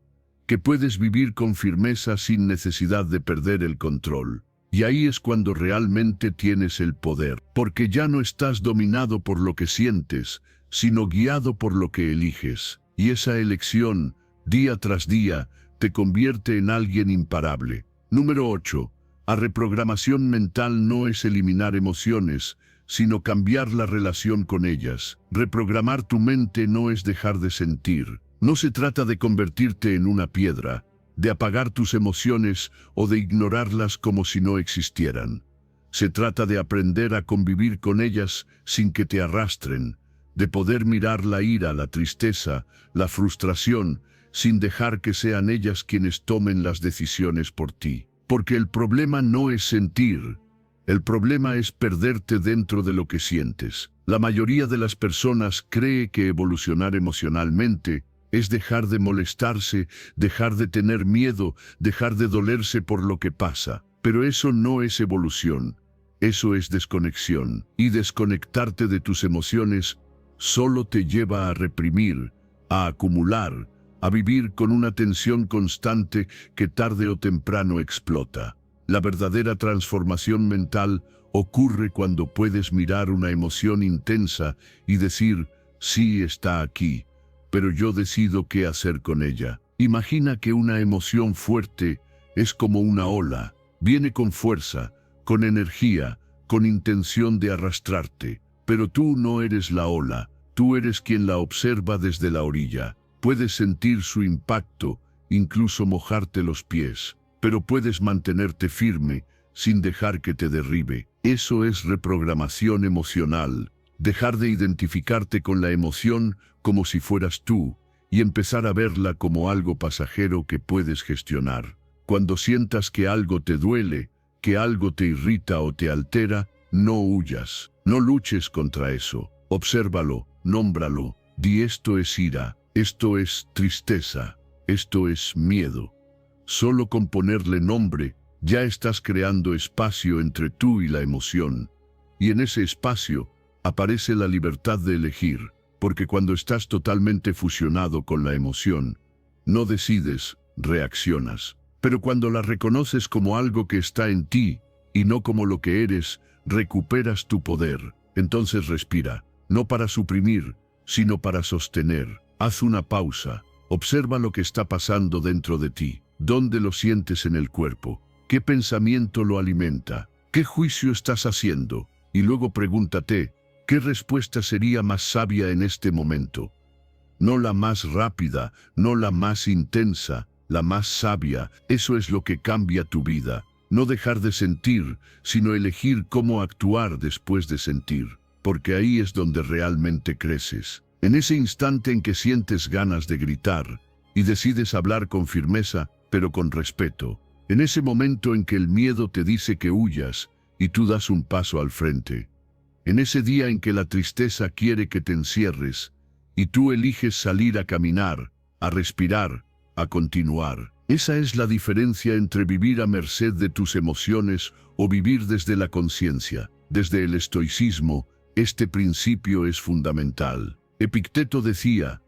que puedes vivir con firmeza sin necesidad de perder el control. Y ahí es cuando realmente tienes el poder, porque ya no estás dominado por lo que sientes, sino guiado por lo que eliges. Y esa elección, día tras día, te convierte en alguien imparable. Número 8. La reprogramación mental no es eliminar emociones, sino cambiar la relación con ellas. Reprogramar tu mente no es dejar de sentir. No se trata de convertirte en una piedra, de apagar tus emociones o de ignorarlas como si no existieran. Se trata de aprender a convivir con ellas sin que te arrastren, de poder mirar la ira, la tristeza, la frustración, sin dejar que sean ellas quienes tomen las decisiones por ti. Porque el problema no es sentir, el problema es perderte dentro de lo que sientes. La mayoría de las personas cree que evolucionar emocionalmente es dejar de molestarse, dejar de tener miedo, dejar de dolerse por lo que pasa. Pero eso no es evolución, eso es desconexión. Y desconectarte de tus emociones solo te lleva a reprimir, a acumular, a vivir con una tensión constante que tarde o temprano explota. La verdadera transformación mental ocurre cuando puedes mirar una emoción intensa y decir, sí está aquí, pero yo decido qué hacer con ella. Imagina que una emoción fuerte es como una ola, viene con fuerza, con energía, con intención de arrastrarte. Pero tú no eres la ola, tú eres quien la observa desde la orilla. Puedes sentir su impacto, incluso mojarte los pies, pero puedes mantenerte firme sin dejar que te derribe. Eso es reprogramación emocional. Dejar de identificarte con la emoción como si fueras tú y empezar a verla como algo pasajero que puedes gestionar. Cuando sientas que algo te duele, que algo te irrita o te altera, no huyas, no luches contra eso. Obsérvalo, nómbralo, di esto es ira, esto es tristeza, esto es miedo. Solo con ponerle nombre, ya estás creando espacio entre tú y la emoción. Y en ese espacio aparece la libertad de elegir, porque cuando estás totalmente fusionado con la emoción, no decides, reaccionas. Pero cuando la reconoces como algo que está en ti y no como lo que eres, recuperas tu poder. Entonces respira, no para suprimir, sino para sostener. Haz una pausa, observa lo que está pasando dentro de ti. ¿Dónde lo sientes en el cuerpo? ¿Qué pensamiento lo alimenta? ¿Qué juicio estás haciendo? Y luego pregúntate, ¿qué respuesta sería más sabia en este momento? No la más rápida, no la más intensa, la más sabia. Eso es lo que cambia tu vida. No dejar de sentir, sino elegir cómo actuar después de sentir. Porque ahí es donde realmente creces. En ese instante en que sientes ganas de gritar y decides hablar con firmeza, pero con respeto. En ese momento en que el miedo te dice que huyas y tú das un paso al frente. En ese día en que la tristeza quiere que te encierres y tú eliges salir a caminar, a respirar, a continuar. Esa es la diferencia entre vivir a merced de tus emociones o vivir desde la conciencia. Desde el estoicismo, este principio es fundamental. Epicteto decía,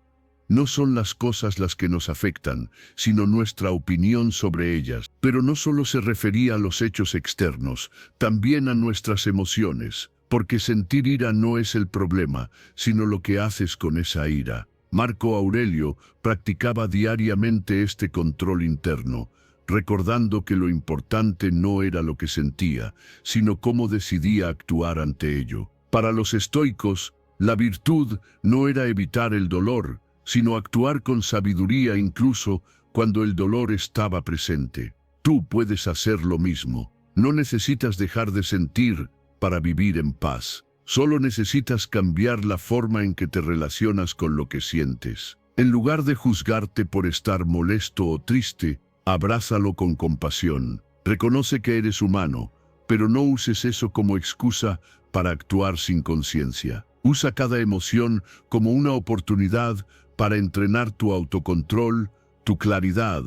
no son las cosas las que nos afectan, sino nuestra opinión sobre ellas. Pero no solo se refería a los hechos externos, también a nuestras emociones, porque sentir ira no es el problema, sino lo que haces con esa ira. Marco Aurelio practicaba diariamente este control interno. recordando que lo importante no era lo que sentía, sino cómo decidía actuar ante ello. Para los estoicos, la virtud no era evitar el dolor, sino actuar con sabiduría incluso cuando el dolor estaba presente. Tú puedes hacer lo mismo. No necesitas dejar de sentir para vivir en paz. Solo necesitas cambiar la forma en que te relacionas con lo que sientes. En lugar de juzgarte por estar molesto o triste, abrázalo con compasión. Reconoce que eres humano, pero no uses eso como excusa para actuar sin conciencia. Usa cada emoción como una oportunidad para entrenar tu autocontrol, tu claridad,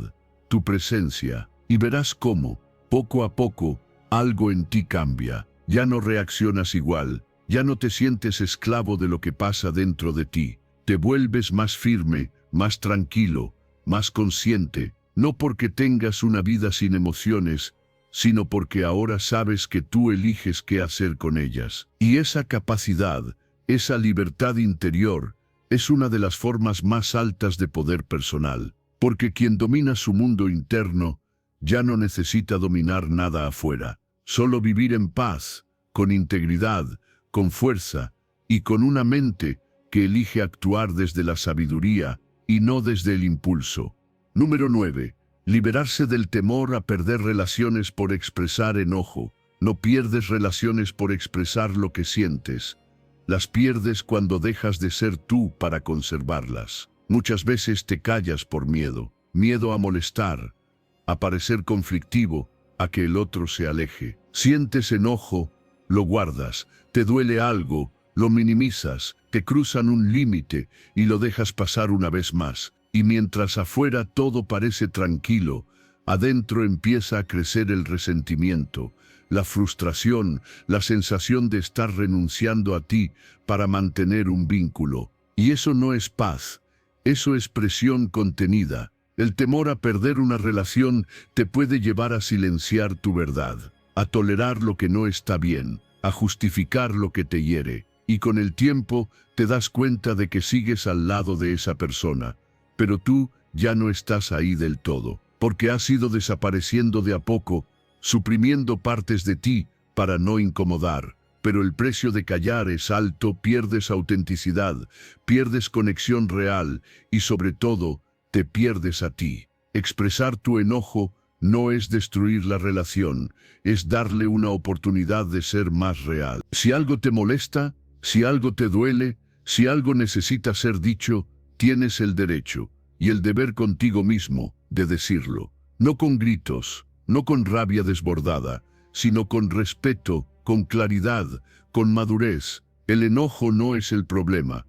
tu presencia, y verás cómo, poco a poco, algo en ti cambia. Ya no reaccionas igual, ya no te sientes esclavo de lo que pasa dentro de ti. Te vuelves más firme, más tranquilo, más consciente, no porque tengas una vida sin emociones, sino porque ahora sabes que tú eliges qué hacer con ellas. Y esa capacidad, esa libertad interior, es una de las formas más altas de poder personal, porque quien domina su mundo interno ya no necesita dominar nada afuera, solo vivir en paz, con integridad, con fuerza y con una mente que elige actuar desde la sabiduría y no desde el impulso. Número 9. Liberarse del temor a perder relaciones por expresar enojo. No pierdes relaciones por expresar lo que sientes. Las pierdes cuando dejas de ser tú para conservarlas. Muchas veces te callas por miedo. Miedo a molestar, a parecer conflictivo, a que el otro se aleje. Sientes enojo, lo guardas. Te duele algo, lo minimizas. Te cruzan un límite y lo dejas pasar una vez más. Y mientras afuera todo parece tranquilo, adentro empieza a crecer el resentimiento, la frustración, la sensación de estar renunciando a ti para mantener un vínculo. Y eso no es paz, eso es presión contenida. El temor a perder una relación te puede llevar a silenciar tu verdad, a tolerar lo que no está bien, a justificar lo que te hiere. Y con el tiempo te das cuenta de que sigues al lado de esa persona, pero tú ya no estás ahí del todo, porque has ido desapareciendo de a poco, suprimiendo partes de ti para no incomodar. Pero el precio de callar es alto, pierdes autenticidad, pierdes conexión real y sobre todo, te pierdes a ti. Expresar tu enojo no es destruir la relación, es darle una oportunidad de ser más real. Si algo te molesta, si algo te duele, si algo necesita ser dicho, tienes el derecho y el deber contigo mismo de decirlo. No con gritos, no con rabia desbordada, sino con respeto, con claridad, con madurez. El enojo no es el problema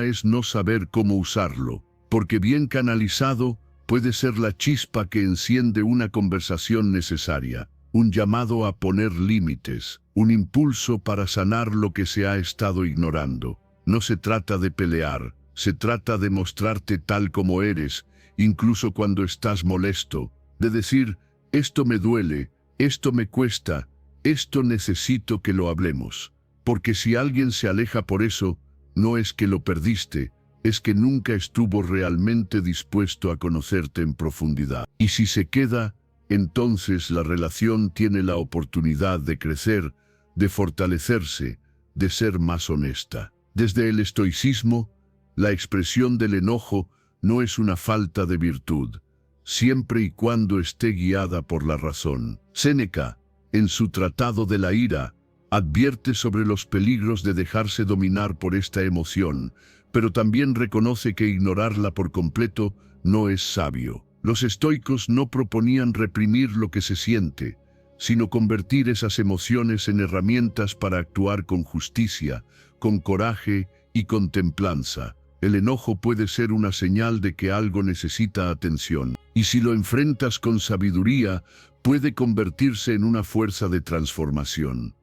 es no saber cómo usarlo, porque bien canalizado puede ser la chispa que enciende una conversación necesaria, un llamado a poner límites, un impulso para sanar lo que se ha estado ignorando. No se trata de pelear, se trata de mostrarte tal como eres, incluso cuando estás molesto, de decir, esto me duele, esto me cuesta, esto necesito que lo hablemos. Porque si alguien se aleja por eso, no es que lo perdiste, es que nunca estuvo realmente dispuesto a conocerte en profundidad. Y si se queda, entonces la relación tiene la oportunidad de crecer, de fortalecerse, de ser más honesta. Desde el estoicismo, la expresión del enojo no es una falta de virtud, siempre y cuando esté guiada por la razón. Séneca, en su Tratado de la Ira, advierte sobre los peligros de dejarse dominar por esta emoción, pero también reconoce que ignorarla por completo no es sabio. Los estoicos no proponían reprimir lo que se siente, sino convertir esas emociones en herramientas para actuar con justicia, con coraje y con templanza. El enojo puede ser una señal de que algo necesita atención, y si lo enfrentas con sabiduría, puede convertirse en una fuerza de transformación.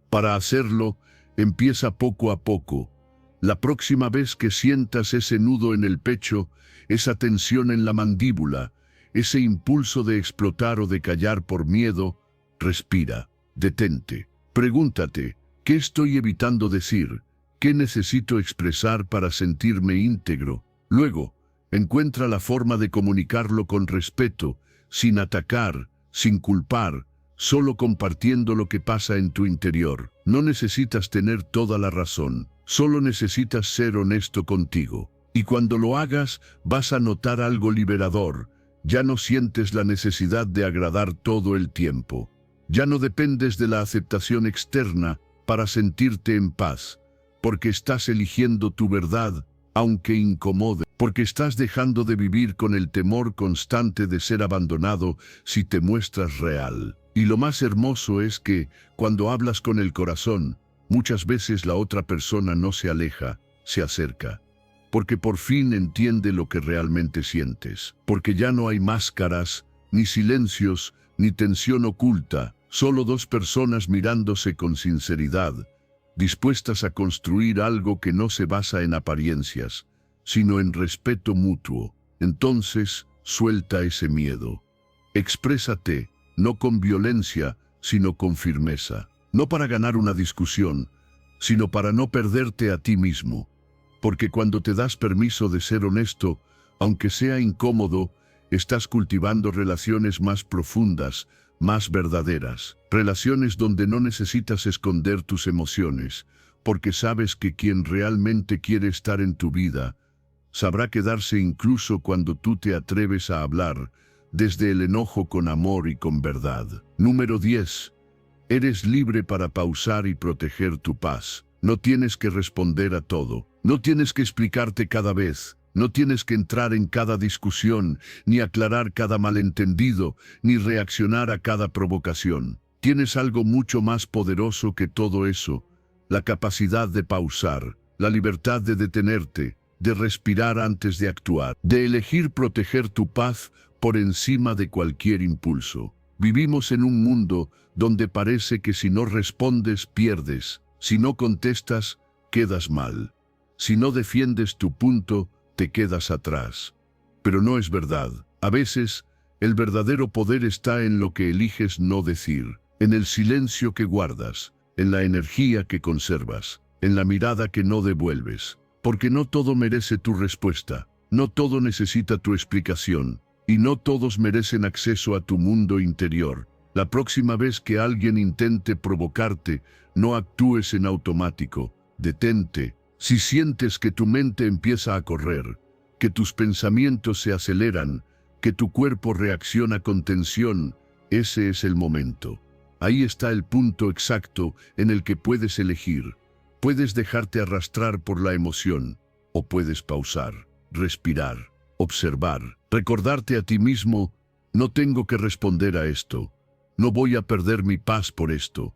Para hacerlo, empieza poco a poco. La próxima vez que sientas ese nudo en el pecho, esa tensión en la mandíbula, ese impulso de explotar o de callar por miedo, respira, detente. Pregúntate, ¿qué estoy evitando decir? ¿Qué necesito expresar para sentirme íntegro? Luego, encuentra la forma de comunicarlo con respeto, sin atacar, sin culpar, solo compartiendo lo que pasa en tu interior. No necesitas tener toda la razón, solo necesitas ser honesto contigo. Y cuando lo hagas, vas a notar algo liberador. Ya no sientes la necesidad de agradar todo el tiempo. Ya no dependes de la aceptación externa para sentirte en paz, porque estás eligiendo tu verdad, aunque incomode, porque estás dejando de vivir con el temor constante de ser abandonado si te muestras real. Y lo más hermoso es que, cuando hablas con el corazón, muchas veces la otra persona no se aleja, se acerca. Porque por fin entiende lo que realmente sientes. Porque ya no hay máscaras, ni silencios, ni tensión oculta, solo dos personas mirándose con sinceridad, dispuestas a construir algo que no se basa en apariencias, sino en respeto mutuo. Entonces, suelta ese miedo. Exprésate, no con violencia, sino con firmeza. No para ganar una discusión, sino para no perderte a ti mismo. Porque cuando te das permiso de ser honesto, aunque sea incómodo, estás cultivando relaciones más profundas, más verdaderas. Relaciones donde no necesitas esconder tus emociones, porque sabes que quien realmente quiere estar en tu vida, sabrá quedarse incluso cuando tú te atreves a hablar, desde el enojo con amor y con verdad. Número 10. Eres libre para pausar y proteger tu paz. No tienes que responder a todo. No tienes que explicarte cada vez. No tienes que entrar en cada discusión, ni aclarar cada malentendido, ni reaccionar a cada provocación. Tienes algo mucho más poderoso que todo eso. La capacidad de pausar, la libertad de detenerte, de respirar antes de actuar, de elegir proteger tu paz por encima de cualquier impulso. Vivimos en un mundo donde parece que si no respondes, pierdes. Si no contestas, quedas mal. Si no defiendes tu punto, te quedas atrás. Pero no es verdad. A veces, el verdadero poder está en lo que eliges no decir, en el silencio que guardas, en la energía que conservas, en la mirada que no devuelves. Porque no todo merece tu respuesta, no todo necesita tu explicación, y no todos merecen acceso a tu mundo interior. La próxima vez que alguien intente provocarte, no actúes en automático, detente. Si sientes que tu mente empieza a correr, que tus pensamientos se aceleran, que tu cuerpo reacciona con tensión, ese es el momento. Ahí está el punto exacto en el que puedes elegir. Puedes dejarte arrastrar por la emoción, o puedes pausar, respirar, observar, recordarte a ti mismo, no tengo que responder a esto, no voy a perder mi paz por esto.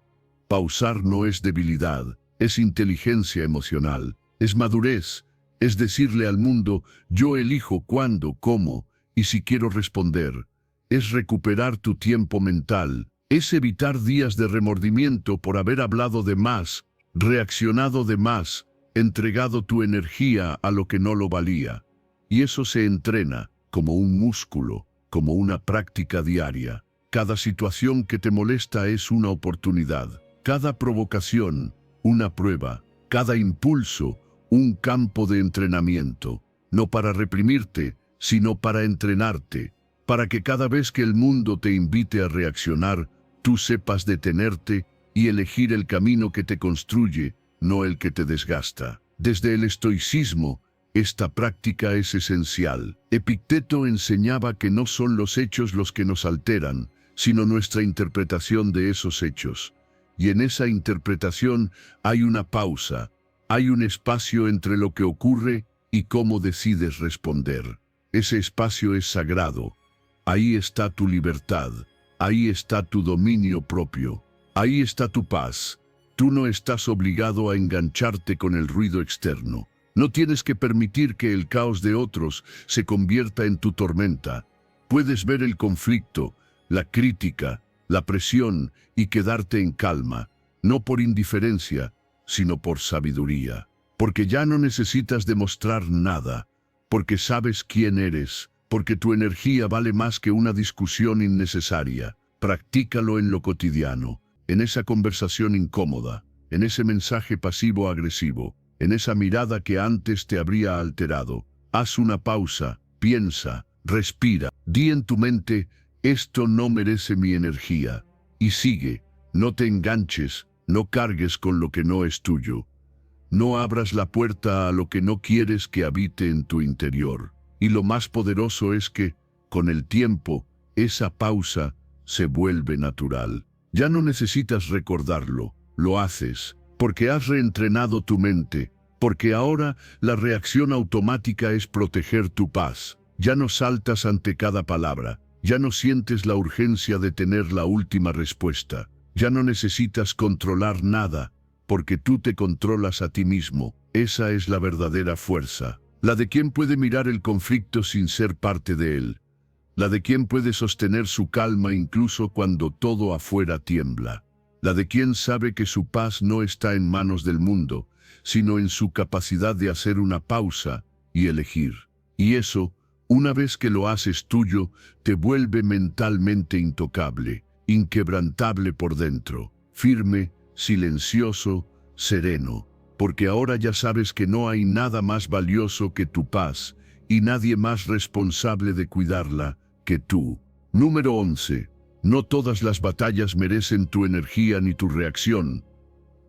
Pausar no es debilidad, es inteligencia emocional, es madurez, es decirle al mundo, yo elijo cuándo, cómo, y si quiero responder. Es recuperar tu tiempo mental, es evitar días de remordimiento por haber hablado de más, reaccionado de más, entregado tu energía a lo que no lo valía. Y eso se entrena, como un músculo, como una práctica diaria. Cada situación que te molesta es una oportunidad. Cada provocación, una prueba. Cada impulso, un campo de entrenamiento. No para reprimirte, sino para entrenarte. Para que cada vez que el mundo te invite a reaccionar, tú sepas detenerte y elegir el camino que te construye, no el que te desgasta. Desde el estoicismo, esta práctica es esencial. Epicteto enseñaba que no son los hechos los que nos alteran, sino nuestra interpretación de esos hechos. Y en esa interpretación hay una pausa, hay un espacio entre lo que ocurre y cómo decides responder. Ese espacio es sagrado. Ahí está tu libertad, ahí está tu dominio propio, ahí está tu paz. Tú no estás obligado a engancharte con el ruido externo. No tienes que permitir que el caos de otros se convierta en tu tormenta. Puedes ver el conflicto, la crítica, la presión y quedarte en calma, no por indiferencia, sino por sabiduría. Porque ya no necesitas demostrar nada, porque sabes quién eres, porque tu energía vale más que una discusión innecesaria. Practícalo en lo cotidiano, en esa conversación incómoda, en ese mensaje pasivo-agresivo, en esa mirada que antes te habría alterado. Haz una pausa, piensa, respira, di en tu mente, esto no merece mi energía. Y sigue, no te enganches, no cargues con lo que no es tuyo. No abras la puerta a lo que no quieres que habite en tu interior. Y lo más poderoso es que, con el tiempo, esa pausa se vuelve natural. Ya no necesitas recordarlo, lo haces, porque has reentrenado tu mente, porque ahora la reacción automática es proteger tu paz. Ya no saltas ante cada palabra, ya no sientes la urgencia de tener la última respuesta, ya no necesitas controlar nada, porque tú te controlas a ti mismo. Esa es la verdadera fuerza, la de quien puede mirar el conflicto sin ser parte de él, la de quien puede sostener su calma incluso cuando todo afuera tiembla, la de quien sabe que su paz no está en manos del mundo, sino en su capacidad de hacer una pausa y elegir. Y eso, una vez que lo haces tuyo, te vuelve mentalmente intocable, inquebrantable por dentro, firme, silencioso, sereno, porque ahora ya sabes que no hay nada más valioso que tu paz, y nadie más responsable de cuidarla que tú. Número 11. No todas las batallas merecen tu energía ni tu reacción.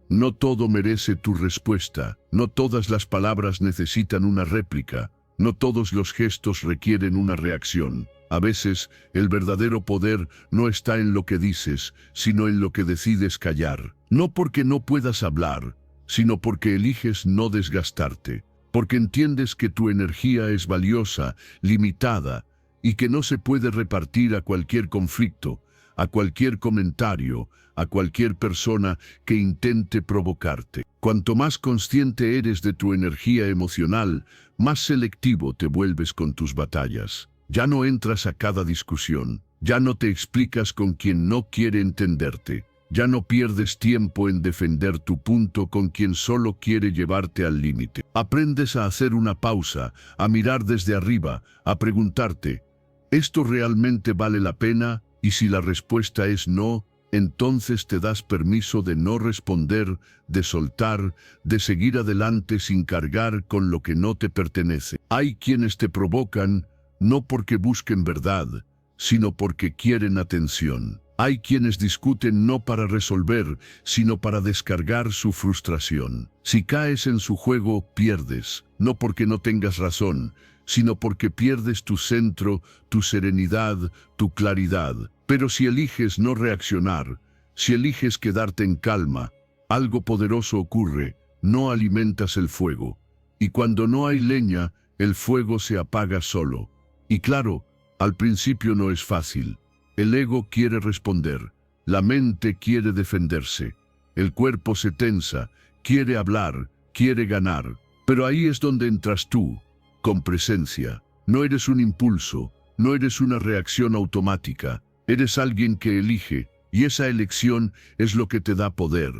No todo merece tu respuesta, no todas las palabras necesitan una réplica, no todos los gestos requieren una reacción. A veces, el verdadero poder no está en lo que dices, sino en lo que decides callar. No porque no puedas hablar, sino porque eliges no desgastarte, porque entiendes que tu energía es valiosa, limitada, y que no se puede repartir a cualquier conflicto, a cualquier comentario, a cualquier persona que intente provocarte. Cuanto más consciente eres de tu energía emocional, más selectivo te vuelves con tus batallas. Ya no entras a cada discusión, ya no te explicas con quien no quiere entenderte, ya no pierdes tiempo en defender tu punto con quien solo quiere llevarte al límite. Aprendes a hacer una pausa, a mirar desde arriba, a preguntarte, ¿esto realmente vale la pena? Y si la respuesta es no, entonces te das permiso de no responder, de soltar, de seguir adelante sin cargar con lo que no te pertenece. Hay quienes te provocan, no porque busquen verdad, sino porque quieren atención. Hay quienes discuten no para resolver, sino para descargar su frustración. Si caes en su juego, pierdes, no porque no tengas razón, sino porque pierdes tu centro, tu serenidad, tu claridad. Pero si eliges no reaccionar, si eliges quedarte en calma, algo poderoso ocurre, no alimentas el fuego. Y cuando no hay leña, el fuego se apaga solo. Y claro, al principio no es fácil. El ego quiere responder, la mente quiere defenderse, el cuerpo se tensa, quiere hablar, quiere ganar. Pero ahí es donde entras tú, con presencia. No eres un impulso, no eres una reacción automática, eres alguien que elige, y esa elección es lo que te da poder.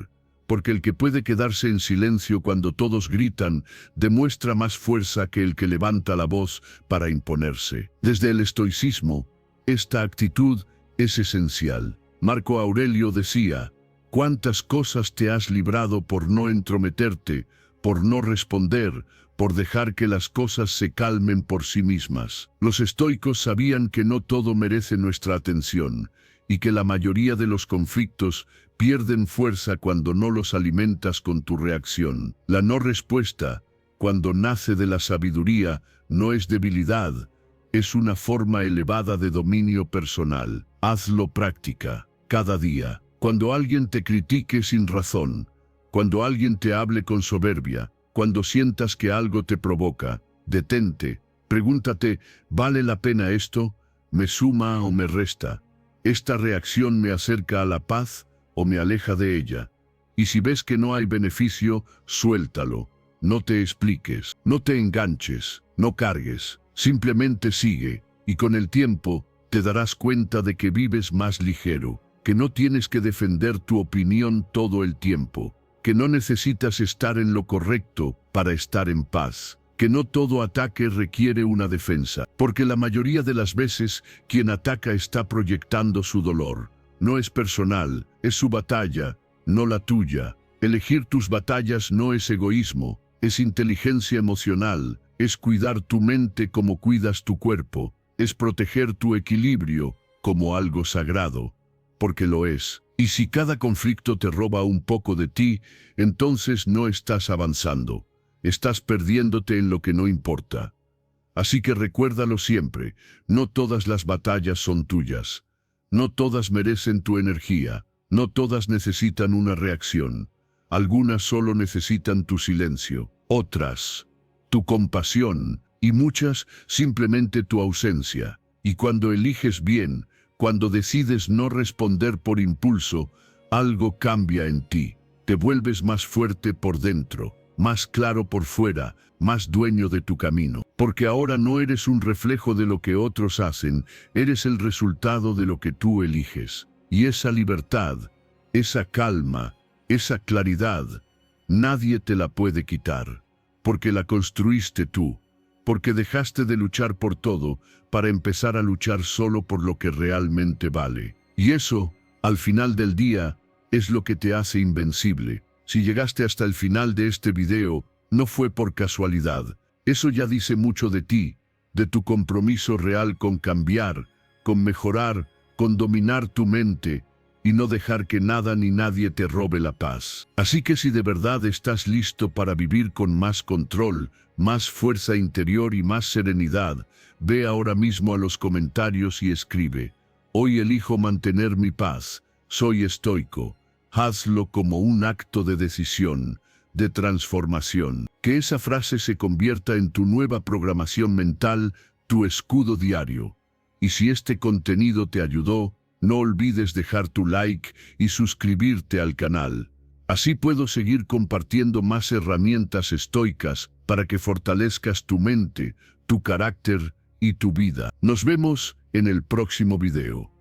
Porque el que puede quedarse en silencio cuando todos gritan, demuestra más fuerza que el que levanta la voz para imponerse. Desde el estoicismo, esta actitud es esencial. Marco Aurelio decía, ¿cuántas cosas te has librado por no entrometerte, por no responder, por dejar que las cosas se calmen por sí mismas? Los estoicos sabían que no todo merece nuestra atención, y que la mayoría de los conflictos pierden fuerza cuando no los alimentas con tu reacción. La no respuesta, cuando nace de la sabiduría, no es debilidad, es una forma elevada de dominio personal. Hazlo práctica, cada día. Cuando alguien te critique sin razón, cuando alguien te hable con soberbia, cuando sientas que algo te provoca, detente, pregúntate, ¿vale la pena esto? ¿Me suma o me resta? ¿Esta reacción me acerca a la paz o me aleja de ella? Y si ves que no hay beneficio, suéltalo. No te expliques, no te enganches, no cargues, simplemente sigue, y con el tiempo te darás cuenta de que vives más ligero, que no tienes que defender tu opinión todo el tiempo, que no necesitas estar en lo correcto para estar en paz, que no todo ataque requiere una defensa, porque la mayoría de las veces quien ataca está proyectando su dolor. No es personal, es su batalla, no la tuya. Elegir tus batallas no es egoísmo, es inteligencia emocional, es cuidar tu mente como cuidas tu cuerpo, es proteger tu equilibrio, como algo sagrado, porque lo es. Y si cada conflicto te roba un poco de ti, entonces no estás avanzando. Estás perdiéndote en lo que no importa. Así que recuérdalo siempre, no todas las batallas son tuyas. No todas merecen tu energía, no todas necesitan una reacción. Algunas solo necesitan tu silencio, otras, tu compasión, y muchas simplemente tu ausencia. Y cuando eliges bien, cuando decides no responder por impulso, algo cambia en ti. Te vuelves más fuerte por dentro, más claro por fuera, más dueño de tu camino. Porque ahora no eres un reflejo de lo que otros hacen, eres el resultado de lo que tú eliges. Y esa libertad, esa calma, esa claridad, nadie te la puede quitar. Porque la construiste tú. Porque dejaste de luchar por todo para empezar a luchar solo por lo que realmente vale. Y eso, al final del día, es lo que te hace invencible. Si llegaste hasta el final de este video, no fue por casualidad. Eso ya dice mucho de ti, de tu compromiso real con cambiar, con mejorar, con dominar tu mente y no dejar que nada ni nadie te robe la paz. Así que si de verdad estás listo para vivir con más control, más fuerza interior y más serenidad, ve ahora mismo a los comentarios y escribe: hoy elijo mantener mi paz, soy estoico. Hazlo como un acto de decisión, de transformación. Que esa frase se convierta en tu nueva programación mental, tu escudo diario. Y si este contenido te ayudó, no olvides dejar tu like y suscribirte al canal. Así puedo seguir compartiendo más herramientas estoicas para que fortalezcas tu mente, tu carácter y tu vida. Nos vemos en el próximo video.